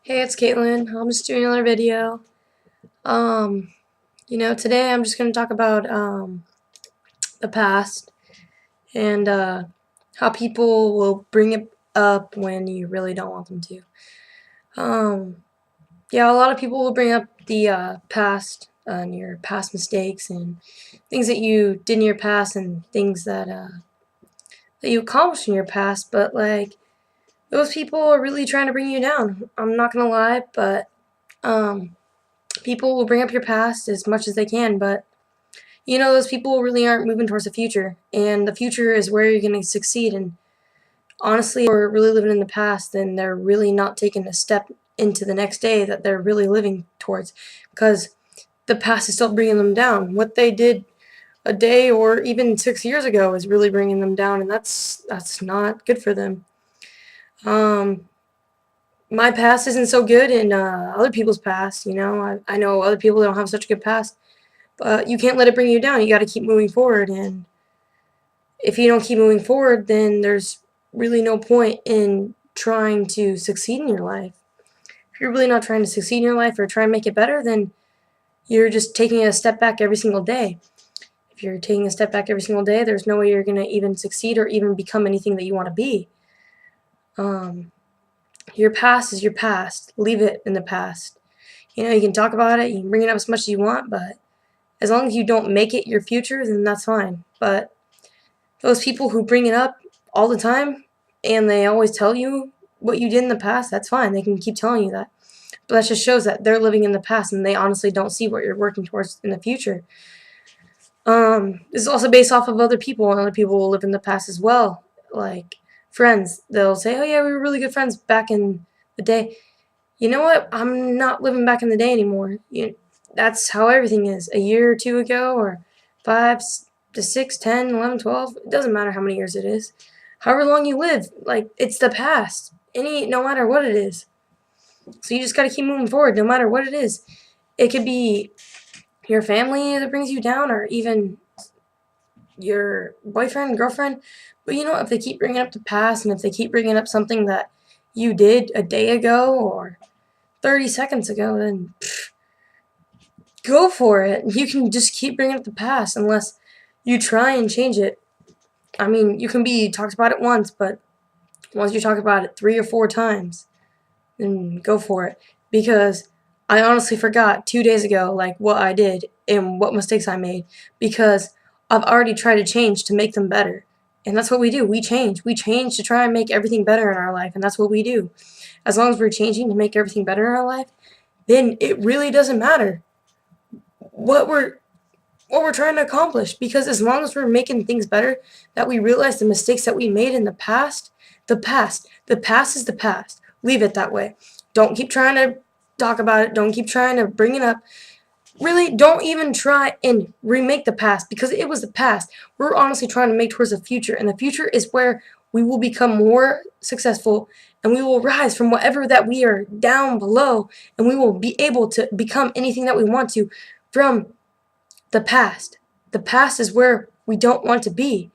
Hey, it's Caitlin. I'm just doing another video. Um, today I'm just going to talk about the past and how people will bring it up when you really don't want them to. Um, yeah, a lot of people will bring up the past and your past mistakes and things that you did in your past and things that you accomplished in your past, but like those people are really trying to bring you down. I'm not gonna lie, but um, people will bring up your past as much as they can, but those people really aren't moving towards the future, and the future is where you're going to succeed. And honestly, if we're really living in the past, then they're really not taking a step into the next day that they're really living towards, because the past is still bringing them down. What they did a day or even 6 years ago is really bringing them down, and that's not good for them. Um, my past isn't so good, and other people's past. I know other people don't have such a good past. But you can't let it bring you down. You got to keep moving forward. And if you don't keep moving forward, then there's really no point in trying to succeed in your life. If you're really not trying to succeed in your life or try and make it better, then you're just taking a step back every single day. If you're taking a step back every single day, there's no way you're going to even succeed or even become anything that you want to be. Um, your past is your past. Leave it in the past. You can talk about it, you can bring it up as much as you want, but as long as you don't make it your future, then that's fine. But those people who bring it up all the time and they always tell you what you did in the past, that's fine. They can keep telling you that. But that just shows that they're living in the past and they honestly don't see what you're working towards in the future. This is also based off of other people, and other people will live in the past as well. Like friends, they'll say, "Oh yeah, we were really good friends back in the day." You know what? I'm not living back in the day anymore. That's how everything is. A year or two ago, or 5 to 6, 10, 11, 12. It doesn't matter how many years it is. However long you live, like, it's the past. No matter what it is. So you just gotta keep moving forward, no matter what it is. It could be your family that brings you down, or even your boyfriend, girlfriend. But if they keep bringing up the past, and if they keep bringing up something that you did a day ago, or 30 seconds ago, then go for it. You can just keep bringing up the past unless you try and change it. I mean, you can be talked about it once, but once you talk about it 3 or 4 times, then go for it. Because I honestly forgot 2 days ago, like, what I did and what mistakes I made, because I've already tried to change to make them better. And that's what we do. We change. We change to try and make everything better in our life, and that's what we do. As long as we're changing to make everything better in our life, then it really doesn't matter what we're trying to accomplish, because as long as we're making things better, that we realize the mistakes that we made in the past, the past is the past. Leave it that way. Don't keep trying to talk about it. Don't keep trying to bring it up. Really, don't even try and remake the past, because it was the past. We're honestly trying to make towards the future, and the future is where we will become more successful, and we will rise from whatever that we are down below, and we will be able to become anything that we want to from the past. The past is where we don't want to be,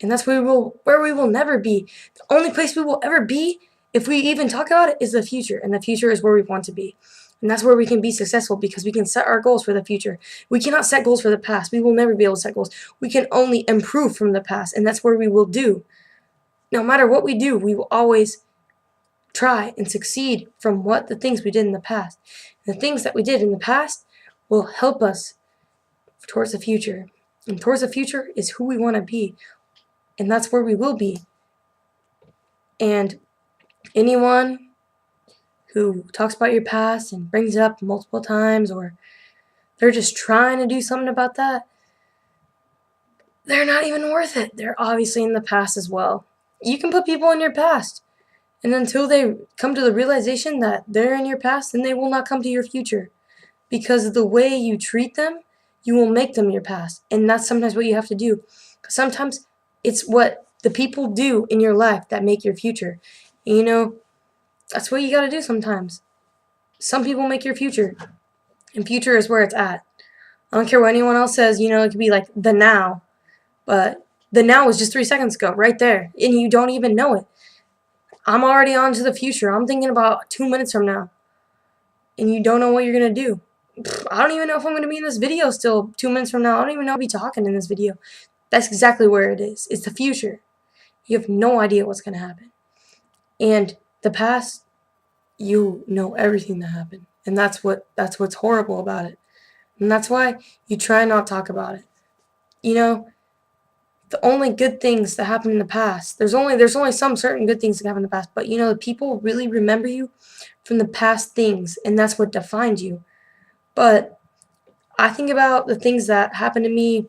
and that's where we will never be. The only place we will ever be, if we even talk about it, is the future, and the future is where we want to be. And that's where we can be successful, because we can set our goals for the future. We cannot set goals for the past. We will never be able to set goals. We can only improve from the past, and that's where we will do. No matter what we do, we will always try and succeed from the things we did in the past. And the things that we did in the past will help us towards the future. And towards the future is who we want to be. And that's where we will be. And anyone who talks about your past and brings it up multiple times, or they're just trying to do something about that, they're not even worth it. They're obviously in the past as well. You can put people in your past, and until they come to the realization that they're in your past, then they will not come to your future. Because the way you treat them, you will make them your past. And that's sometimes what you have to do. Because sometimes it's what the people do in your life that make your future. And, that's what you gotta do sometimes. Some people make your future, and future is where it's at. I don't care what anyone else says, it could be like the now, but the now was just 3 seconds ago, right there, and you don't even know it. I'm already on to the future. I'm thinking about 2 minutes from now. and you don't know what you're going to do. I don't even know if I'm going to be in this video still 2 minutes from now. I don't even know I'll be talking in this video. That's exactly where it is. It's the future. You have no idea what's going to happen. And the past, you know everything that happened. And that's what's horrible about it. And that's why you try not to talk about it. You know, the only good things that happened in the past, there's only some certain good things that happen in the past, but you know, the people really remember you from the past things, and that's what defined you. But I think about the things that happened to me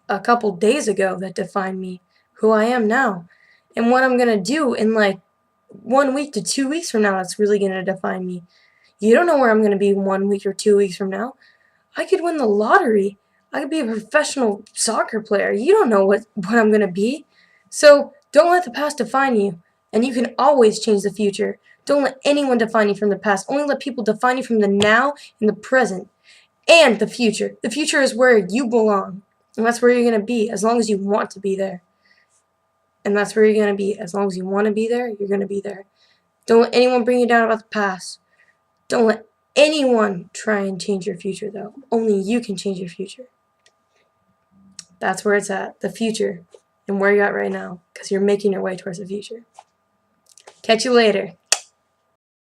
a couple days ago that defined me, who I am now, and what I'm gonna do in like 1 week to 2 weeks from now. That's really gonna define me. You don't know where I'm gonna be 1 week or 2 weeks from now. I could win the lottery. I could be a professional soccer player. You don't know what I'm gonna be. So don't let the past define you, and you can always change the future. Don't let anyone define you from the past. Only let people define you from the now and the present and the future. The future is where you belong, and that's where you're gonna be as long as you want to be there. And that's where you're gonna be as long as you want to be there. You're gonna be there. Don't let anyone bring you down about the past. Don't let anyone try and change your future, though. Only you can change your future. That's where it's at, the future, and where you're at right now, because you're making your way towards the future. Catch you later.